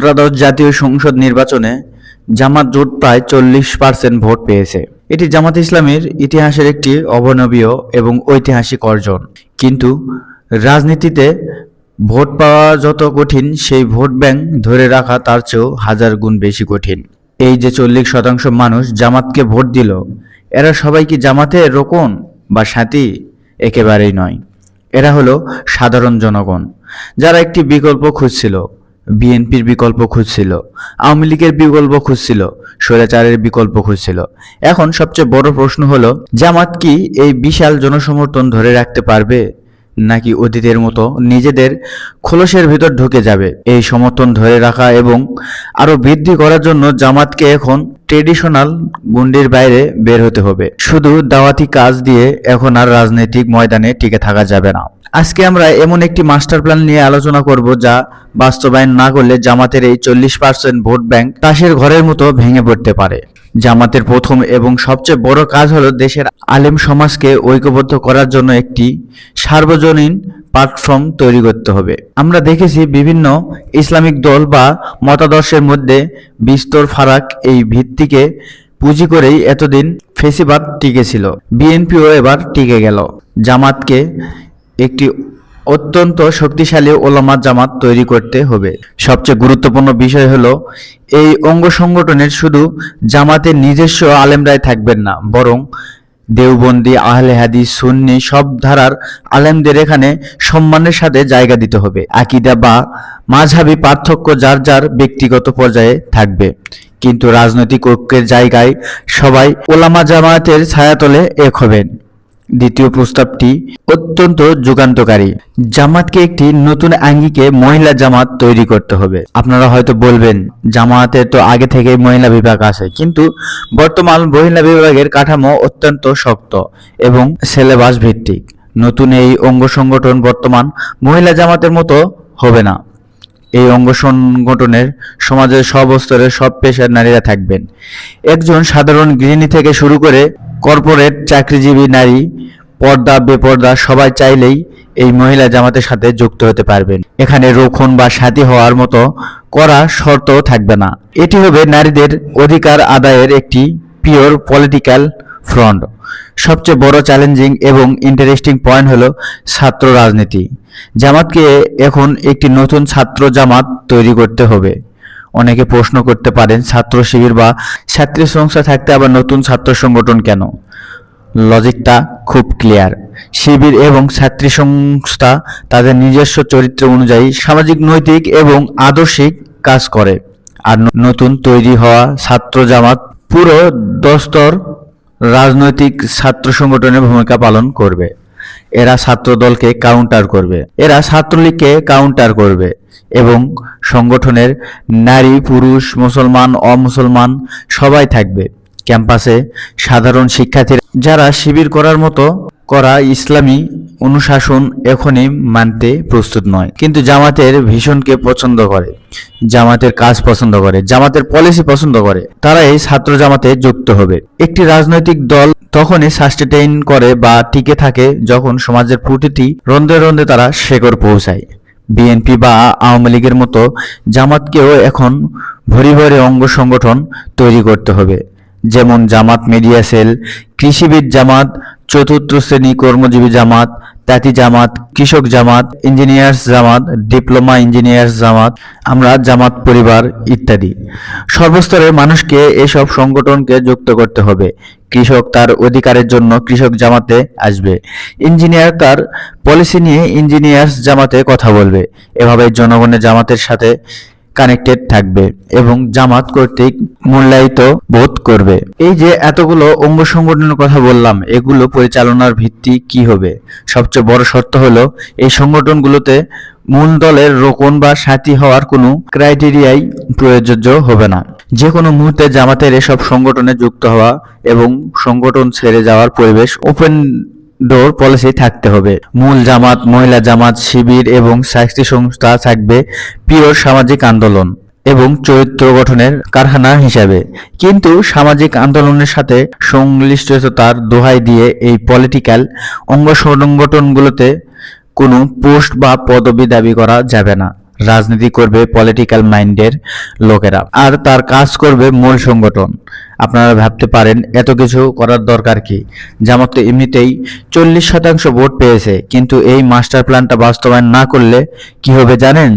ত্রয়োদশ জাতীয় সংসদ নির্বাচনে জামাত জোট প্রায় 40% ভোট পেয়েছে। এটি জামাত ইসলামের ইতিহাসের একটি অভাবনীয় এবং ঐতিহাসিক অর্জন। কিন্তু রাজনীতিতে ভোট পাওয়া যত কঠিন, সেই ভোট ব্যাংক ধরে রাখা তার চেয়েও হাজার গুণ বেশি কঠিন। এই যে 40% মানুষ জামাতকে ভোট দিল, এরা সবাই কি জামাতের রোকন বা সাথী? একেবারেই নয়। এরা হলো সাধারণ জনগণ, যারা একটি বিকল্প খুঁজছিল। বিএনপির বিকল্প খুঁজছিল, আওয়ামী লীগের বিকল্প খুঁজছিল, স্বৈরাচারের বিকল্প খুঁজছিল। এখন সবচেয়ে বড় প্রশ্ন হলো, জামাত কি এই বিশাল জনসমর্থন ধরে রাখতে পারবে, নাকি অতীতের মতো নিজেদের খোলসের ভিতর ঢুকে যাবে? এই সমর্থন ধরে রাখা এবং আরো বৃদ্ধি করার জন্য জামাতকে এখন ট্রেডিশনাল গুন্ডির বাইরে বের হতে হবে। শুধু দাওয়াতি কাজ দিয়ে এখন আর রাজনৈতিক ময়দানে টিকে থাকা যাবে না। আজকে আমরা এমন একটি মাস্টার প্ল্যান নিয়ে আলোচনা করব, যা বাস্তবায়ন না করলে জামাতের এই 40% ভোট ব্যাংক তাসের ঘরের মতো ভেঙে পড়তে পারে। জামাতের প্রথম এবং সবচেয়ে বড় কাজ হলো দেশের আলেম সমাজকে ঐক্যবদ্ধ করার জন্য একটি সার্বজনীন প্ল্যাটফর্ম তৈরি করতে হবে। আমরা দেখেছি বিভিন্ন ইসলামিক দল বা মতাদর্শের মধ্যে বিস্তর ফারাক। এই ভিত্তিকে পুঁজি করেই এতদিন ফেসিবাদ টিকেছিল। বিএনপিও এবার টিকে গেল। জামাতকে একটি অত্যন্ত শক্তিশালী ওলামা জামাত তৈরি করতে হবে। সবচেয়ে গুরুত্বপূর্ণ বিষয় হলো, এই অঙ্গ সংগঠনের শুধু জামাতের নিজস্ব আলেমরাই থাকবেন না, বরং দেওবন্দি, আহলে হাদিস, সুন্নি সব ধারার আলেমদের এখানে সম্মানের সাথে জায়গা দিতে হবে। আকীদা বা মাযহাবী পার্থক্য যার যার ব্যক্তিগত পর্যায়ে থাকবে, কিন্তু রাজনৈতিক ঐক্যের জায়গায় সবাই ওলামা জামায়াতের ছায়াতলে এক হবেন। দ্বিতীয় প্রস্তাবটি অত্যন্ত যুগান্তকারী। জামাতকে একটি নতুন আঙ্গিকে মহিলা জামাত তৈরি করতে হবে। আপনারা হয়তো বলবেন, জামায়াতের তো আগে থেকেই মহিলা বিভাগ আছে, কিন্তু বর্তমান মহিলা বিভাগের কাঠামো অত্যন্ত শক্ত এবং সিলেবাস ভিত্তিক। নতুন এই অঙ্গ সংগঠন বর্তমান মহিলা জামাতের মতো হবে না। এই অঙ্গ সংগঠনের সমাজের সব স্তরের সব পেশার নারীরা থাকবেন। একজন সাধারণ গৃহিণী থেকে শুরু করে কর্পোরেট চাকরিজীবী নারী, পর্দা বেপর্দা সবাই চাইলেই এই মহিলা জামাতের সাথে যুক্ত হতে পারবেন। এখানে রোকন বা সাথী হওয়ার মতো কড়া শর্ত থাকবে না। এটি হবে নারীদের অধিকার আদায়ের একটি পিওর পলিটিক্যাল ফ্রন্ট। সবচেয়ে বড় চ্যালেঞ্জিং এবং ইন্টারেস্টিং পয়েন্ট হলো ছাত্র রাজনীতি। জামাতকে এখন একটি নতুন ছাত্র জামাত তৈরি করতে হবে। অনেকে প্রশ্ন করতে পারেন, ছাত্র শিবির বা ছাত্রী সংস্থা থাকতে আবার নতুন ছাত্র সংগঠন কেন? লজিকটা খুব ক্লিয়ার। শিবির এবং ছাত্রী সংস্থা তাদের নিজস্ব চরিত্র অনুযায়ী সামাজিক, নৈতিক এবং আদর্শিক কাজ করে, আর নতুন তৈরি হওয়া ছাত্র জামাত পুরো দস্তর রাজনৈতিক ছাত্র সংগঠনের ভূমিকা পালন করবে। এরা ছাত্র দলকে কাউন্টার করবে, এরা ছাত্রলীগকে কাউন্টার করবে, এবং সংগঠনের নারী, পুরুষ, মুসলমান, অমুসলমান সবাই থাকবে। ক্যাম্পাসে সাধারণ শিক্ষার্থীরা যারা শিবির করার মতো করা ইসলামী অনুশাসন এখনই মানতে প্রস্তুত নয়, কিন্তু জামাতের ভীষণকে পছন্দ করে, জামাতের কাজ পছন্দ করে, জামাতের পলিসি পছন্দ করে, তারা এই ছাত্র জামাতে যুক্ত হবে। একটি রাজনৈতিক দল তখনই সাস্টেইন করে বা টিকে থাকে যখন সমাজের প্রতিটি রন্ধে রন্ধে তারা শেকড় পৌঁছায়। বিএনপি বা আওয়ামী লীগের মতো জামাতকেও এখন ভরি ভরি অঙ্গ সংগঠন তৈরি করতে হবে, যেমন জামাত মিডিয়া সেল, কৃষিবিদ জামাত, চতুর্থ শ্রেণী কর্মজীবী জামাত, তাঁতি জামাত, কৃষক জামাত, ইঞ্জিনিয়ার্স জামাত, ডিপ্লোমা ইঞ্জিনিয়ার্স জামাত, আমরা জামাত পরিবার ইত্যাদি। সর্বস্তরের মানুষকে এসব সংগঠনকে যুক্ত করতে হবে। কৃষক তার অধিকারের জন্য কৃষক জামাতে আসবে, ইঞ্জিনিয়ার তার পলিসি নিয়ে ইঞ্জিনিয়ার্স জামাতে কথা বলবে। এভাবে জনগণের জামাতের সাথে কানেক্টেড থাকবে এবং জামাত কর্তৃক মূল্যায়িত বোধ করবে। এই যে এতগুলো অঙ্গ সংগঠনের কথা বললাম, এগুলো পরিচালনার ভিত্তি কি হবে? সবচেয়ে বড় শর্ত হলো, এই সংগঠনগুলোতে মূল দলের রোকন বা সাথী হওয়ার কোনো ক্রাইটেরিয়াই প্রযোজ্য হবে না। যে কোনো মুহূর্তে জামাতের এসব সংগঠনে যুক্ত হওয়া এবং সংগঠন ছেড়ে যাওয়ার পরিবেশ ওপেন ডোর পলিসি থাকতে হবে। মূল জামাত, মহিলা জামাত, শিবির এবং ছাত্রী সংস্থা থাকবে পিওর সামাজিক আন্দোলন এবং চরিত্র গঠনের কারখানা হিসাবে, কিন্তু সামাজিক আন্দোলনের সাথে সংশ্লিষ্টতার দোহাই দিয়ে এই পলিটিক্যাল অঙ্গ সংগঠনগুলোতে কোনো পোস্ট বা পদবি দাবি করা যাবে না। রাজনীতি করবে পলিটিক্যাল মাইন্ডের লোকেরা, আর তার কাজ করবে মূল সংগঠন। আপনারা ভাবতে পারেন এত কিছু করার দরকার কি? জামাত তো এমনিতেই 40% ভোট পেয়েছে, কিন্তু এই মাস্টার প্ল্যানটা বাস্তবায়ন না করলে কি হবে জানেন?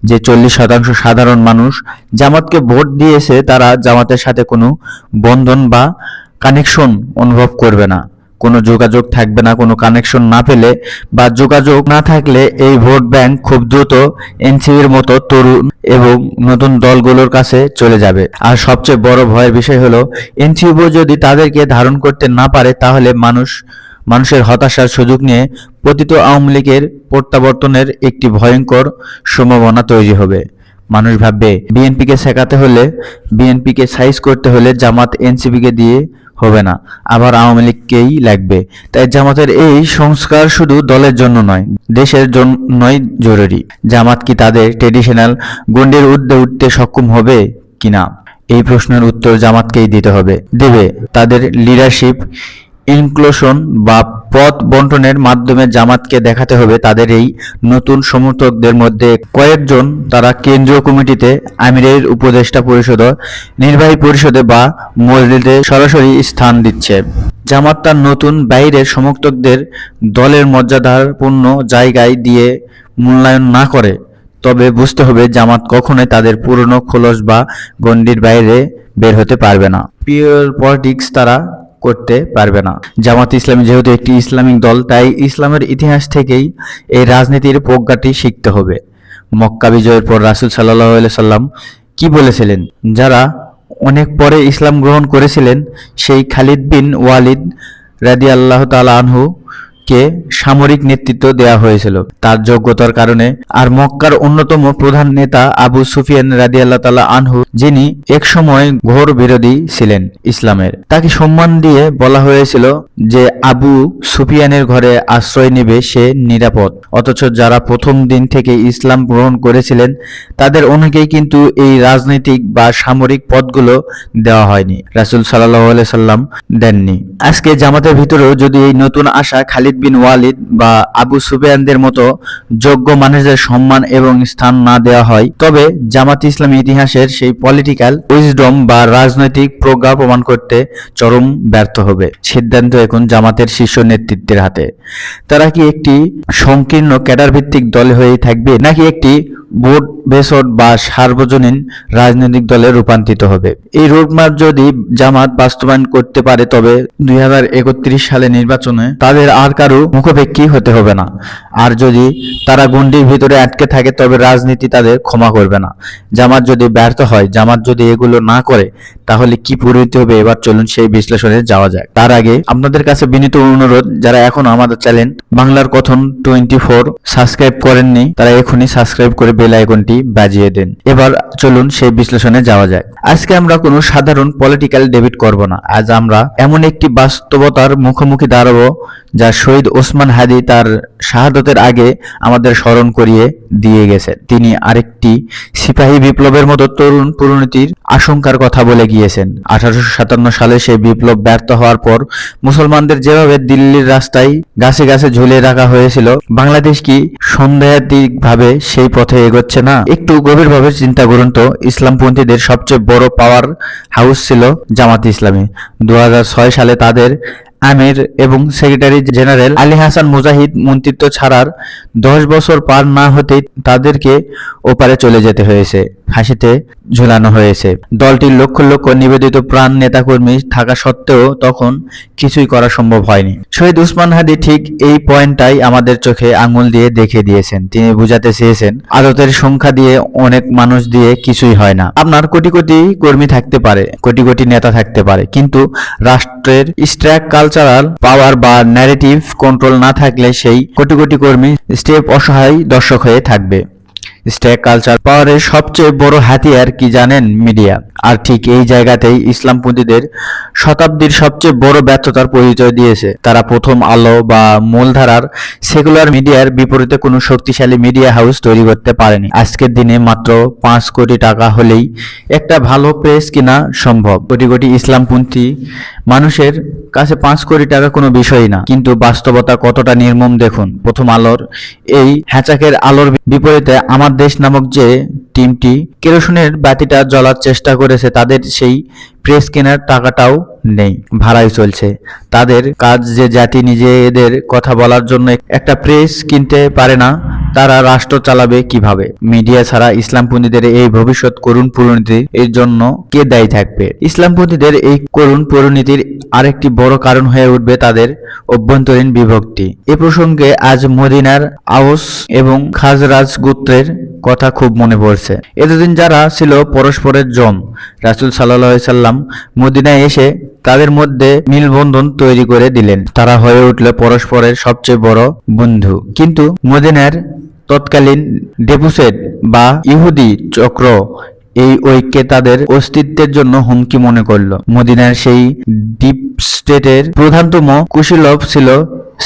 যে 40% সাধারণ মানুষ জামাতকে ভোট দিয়েছে, তারা জামাতের সাথে কোনো বন্ধন বা কানেকশন অনুভব করবে না, কোনো যোগাযোগ থাকবে না। কোনো কানেকশন না পেলে বা যোগাযোগ না থাকলে এই ভোট ব্যাংক খুব দ্রুত এনসিপির মতো তরুণ এবং নতুন দলগুলোর কাছে চলে যাবে। আর সবচেয়ে বড় ভয়ের বিষয় হলো এনসিপি যদি তাদেরকে ধারণ করতে না পারে, তাহলে মানুষের হতাশার সুযোগ নিয়ে পতিত আওয়ামী লীগের প্রত্যাবর্তনের একটি ভয়ঙ্কর সম্ভাবনা তৈরি হবে। মানুষ ভাববে বিএনপিকে শেখাতে হলে, বিএনপিকে সাইজ করতে হলে জামাত এনসিপিকে দিয়ে হবে না, আবার আওয়ামী লীগকেই লাগবে। তাই জামাতের এই সংস্কার শুধু দলের জন্য নয়, দেশের জন্যই জরুরি। জামাত কি তাদের ট্রেডিশনাল গণ্ডির ঊর্ধ্বে উঠতে সক্ষম হবে কিনা, এই প্রশ্নের উত্তর জামাতকেই দিতে হবে। দেবে তাদের লিডারশিপ ইনক্লুশন বা পথ বন্টনের মাধ্যমে জামাতকে দেখাতে হবে তাদের এই নতুন সমর্থকদের মধ্যে কয়েকজন তারা কেন্দ্রীয় কমিটিতে, আমিরের উপদেষ্টা পরিষদ, নির্বাহী পরিষদে বা মসজিদে সরাসরি স্থান দিচ্ছে। জামাত তার নতুন বাইরের সমর্থকদের দলের মর্যাদাপূর্ণ জায়গায় দিয়ে মূল্যায়ন না করে, তবে বুঝতে হবে জামাত কখনোই তাদের পুরনো খোলস বা গণ্ডির বাইরে বের হতে পারবে না। পিওর পলিটিক্স তারা করতে পারবে না। জামাত ইসলামী যেহেতু একটি ইসলামিক দল, তাই ইসলামের ইতিহাস থেকেই এই রাজনীতির প্রজ্ঞাটি শিখতে হবে। মক্কা বিজয়ের পর রাসূল সাল্লাল্লাহু আলাইহি সাল্লাম কি বলেছিলেন? যারা অনেক পরে ইসলাম গ্রহণ করেছিলেন, সেই খালিদ বিন ওয়ালিদ রাদিয়াল্লাহু তাআলা আনহু কে সামরিক নেতৃত্ব দেয়া হয়েছিল তার যোগ্যতার কারণে। আর মক্কার অন্যতম প্রধান নেতা আবু সুফিয়ান রাদিয়াল্লাহু তাআলা আনহু, যিনি একসময় ঘোর বিরোধী ছিলেন ইসলামের, তাকে সম্মান দিয়ে বলা হয়েছিল যে আবু সুফিয়ানের ঘরে আশ্রয় নেবে সে নিরাপদ। অথচ যারা প্রথম দিন থেকে ইসলাম গ্রহণ করেছিলেন, তাদের অনেকেই কিন্তু এই রাজনৈতিক বা সামরিক পদগুলো দেওয়া হয়নি, রাসূল সাল্লাল্লাহু আলাইহি সাল্লাম দেননি। আজকে জামাতের ভিতরেও যদি এই নতুন আসা খালিদ বিন ওয়ালিদ বা আবু সুফিয়ানদের মতো যোগ্য মানুষদের সম্মান এবং স্থান না দেওয়া হয়, তবে জামাত ইসলামী ইতিহাসের সেই পলিটিক্যাল উইজডম বা রাজনৈতিক প্রজ্ঞা প্রমাণ করতে চরম ব্যর্থ হবে। সিদ্ধান্ত এখন জামাতের শীর্ষ নেতৃত্বের হাতে। তারা কি একটি সংকীর্ণ ক্যাডার ভিত্তিক দল হয়ে থাকবে, নাকি একটি ভোট বেসড বা সার্বজনীন রাজনৈতিক দলে রূপান্তরিত হবে? এই রোডম্যাপ যদি জামাত বাস্তবায়ন করতে পারে, তবে 2031 সালে নির্বাচনে তাদের আর কারো মুখাপেক্ষী হতে হবে না। আর যদি তারা গণ্ডির ভিতরে আটকে থাকে, তবে রাজনীতি তাদের ক্ষমা করবে না। জামাত যদি ব্যর্থ হয়, জামাত যদি এগুলো না করে, তাহলে কি পরিণতি হবে? এবার চলুন সেই বিশ্লেষণে যাওয়া যাক। তার আগে আপনাদের কাছে বিনীত অনুরোধ, যারা এখনো আমাদের চ্যানেল বাংলার কথন 24 সাবস্ক্রাইব করেননি, তারা এখনই সাবস্ক্রাইব করে বেল আইকনটি বাজিয়ে দেন। এবার চলুন সেই বিশ্লেষণে যাওয়া যাক। আজকে আমরা কোনো সাধারণ পলিটিক্যাল ডেবিট করব না। আজ আমরা এমন একটি বাস্তবতার মুখোমুখি দাঁড়াবো যা শহীদ ওসমান হাদি তার শাহাদতের আগে আমাদের স্মরণ করিয়ে দিয়ে গেছেন। তিনি আরেকটি সিপাহী বিপ্লবের মতো তরুণ পরিণতির আশঙ্কার কথা বলে গিয়েছেন। 1857 সালে সেই বিপ্লব ব্যর্থ হওয়ার পর মুসলমানদের যেভাবে দিল্লির রাস্তায় গাছে গাছে ঝুলিয়ে রাখা হয়েছিল, বাংলাদেশ কি সন্দেহাতীতভাবে সেই পথে এগোচ্ছে না? একটু গভীরভাবে চিন্তা করুন তো। ইসলামপন্থীদের সবচেয়ে বড় পাওয়ার হাউস ছিল জামাত ইসলামী। 2006 সালে তাদের আমির এবং সেক্রেটারি জেনারেল আলী হাসান মুজাহিদ মন্ত্রিত্ব ছাড়ার 10 বছর পার না হতেই তাদেরকে ওপারে চলে যেতে হয়েছে, ফাঁসিতে ঝুলানো হয়েছে। দলটির লক্ষ লক্ষ নিবেদিত প্রাণ নেতাকর্মী থাকা সত্ত্বেও তখন কিছুই করা সম্ভব হয়নি। শহীদ ওসমান হাদি ঠিক এই পয়েন্টটাই আমাদের চোখে আঙুল দিয়ে দেখিয়ে দিয়েছেন। তিনি বুঝাতে চেয়েছেন, আদতের সংখ্যা দিয়ে, অনেক মানুষ দিয়ে কিছুই হয় না। আপনার কোটি কোটি কর্মী থাকতে পারে, কোটি কোটি নেতা থাকতে পারে, কিন্তু রাষ্ট্রের স্ট্রাক কালচারাল পাওয়ার বা ন্যারেটিভ কন্ট্রোল না থাকলে সেই কোটি কোটি কর্মী স্টেপ অসহায় দর্শক হয়ে থাকবে। স্ট্যাক কালচার পাওয়ারের সবচেয়ে বড় হাতিয়ার কি জানেন? মিডিয়া। আর ঠিক এই জায়গাতেই ইসলামপন্থীদের শতাব্দীর সবচেয়ে বড় ব্যর্থতার পরিচয় দিয়েছে। তারা প্রথম আলো বা মূলধারার সেকুলার মিডিয়ার বিপরীতে কোনো শক্তিশালী মিডিয়া হাউস তৈরি করতে পারেনি। আজকের দিনে মাত্র 5 কোটি টাকা হলেই একটা ভালো প্রেস কিনা সম্ভব। কোটি কোটি ইসলামপন্থী মানুষের কাছে 5 কোটি টাকা কোনো বিষয়ই না, কিন্তু বাস্তবতা কতটা নির্মম দেখুন। প্রথম আলোর এই হ্যাচাকের আলোর বিপরীতে আমার আমার দেশ নামক যে টিমটি কেরোসিনের বাতিটা জ্বলার চেষ্টা করেছে, তাদের সেই প্রেস কেনার টাকাটাও নেই, ভাড়াই চলছে। তাদের কাজ যে জাতি নিজেদের কথা বলার জন্য একটা প্রেস কিনতে পারে না, তারা রাষ্ট্র চালাবে কিভাবে? মিডিয়া ছাড়া ইসলামপন্থীদের এই ভবিষ্যৎ করুণ পরিণতি এর জন্য কে দায়ী থাকবে? ইসলামপন্থীদের এই করুণ পরিণতির আরেকটি বড় কারণ হয়ে উঠবে তাদের অভ্যন্তরীণ বিভক্তি। এ প্রসঙ্গে আজ মদিনার আওস এবং খাজরাজ গোত্রের কথা খুব মনে পড়ছে। এতদিন যারা ছিল পরস্পরের জম, রাসূল সাল্লাল্লাহু আলাইহি সাল্লাম মদিনায় এসে তাদের মধ্যে মিলবন্ধন তৈরি করে দিলেন। তারা হয়ে উঠল পরস্পরের সবচেয়ে বড় বন্ধু। কিন্তু মদিনার তৎকালীন ডেপুসেট বা ইহুদি চক্র এই ঐক্যে তাদের অস্তিত্বের জন্য হুমকি মনে করল। মদিনার সেই ডিপ স্টেটের প্রধানতম কুশীলব ছিল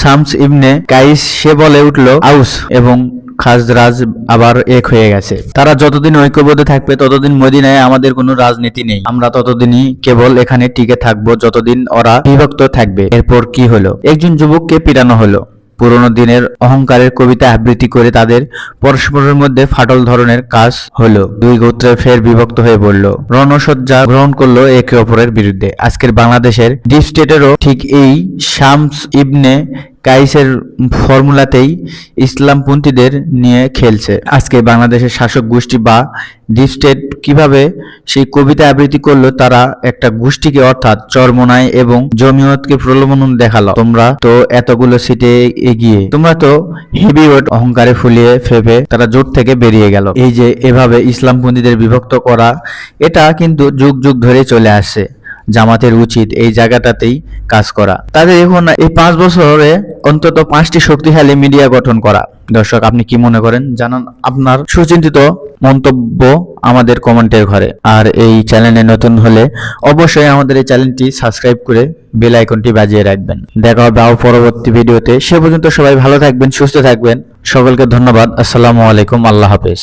শামস ইবনে কাইস। সে বলে উঠল, আউস এবং খাজরাজ আবার এক হয়ে গেছে। তারা যতদিন ঐক্যবদ্ধ থাকবে ততদিন মদিনায় আমাদের কোনো রাজনীতি নেই। আমরা ততদিনই কেবল এখানে টিকে থাকবো যতদিন ওরা বিভক্ত থাকবে। এরপর কি হলো? একজন যুবককে পিটানো হলো। পুরোনো দিনের অহংকারের কবিতা আবৃত্তি করে তাদের পরস্পরের মধ্যে ফাটল ধরনের কাজ হলো। দুই গোত্রে ফের বিভক্ত হয়ে পড়ল, রণসজ্জা গ্রহণ করলো একে অপরের বিরুদ্ধে। আজকের বাংলাদেশের ডিপ স্টেটেরও ঠিক এই শামস ইবনে কাইসের ফর্মুলাতেই ইসলামপন্থীদের নিয়ে খেলছে। আজকে বাংলাদেশের শাসক গোষ্ঠী বা ডিপ স্টেট কিভাবে সেই কবিতা আবৃত্তি করলো, তারা একটা গোষ্ঠীকে অর্থাৎ চরমোনাই এবং জমিয়তকে প্রলোভন দেখালো। তোমরা তো এতগুলো সিটে এগিয়ে, তোমরা তো হেভিওয়েট, অহংকারে ফুলিয়ে ফেপে তারা জোট থেকে বেরিয়ে গেল। এই যে এভাবে ইসলামপন্থীদের বিভক্ত করা, এটা কিন্তু যুগ যুগ ধরে চলে আসছে। জামাতের উচিত এই জায়গাটাতেই কাজ করা। তাদের এখন এই 5 বছরে অন্তত 5টি শক্তিশালী মিডিয়া গঠন করা। দর্শক, আপনি কি মনে করেন জানান আপনার সুচিন্তিত মন্তব্য আমাদের কমেন্টের ঘরে। আর এই চ্যানেলে নতুন হলে অবশ্যই আমাদের এই চ্যানেলটি সাবস্ক্রাইব করে বেল আইকনটি বাজিয়ে রাখবেন। দেখা হবে পরবর্তী ভিডিওতে। সে পর্যন্ত সবাই ভালো থাকবেন, সুস্থ থাকবেন। সকলকে ধন্যবাদ। আসসালামু আলাইকুম। আল্লাহ হাফেজ।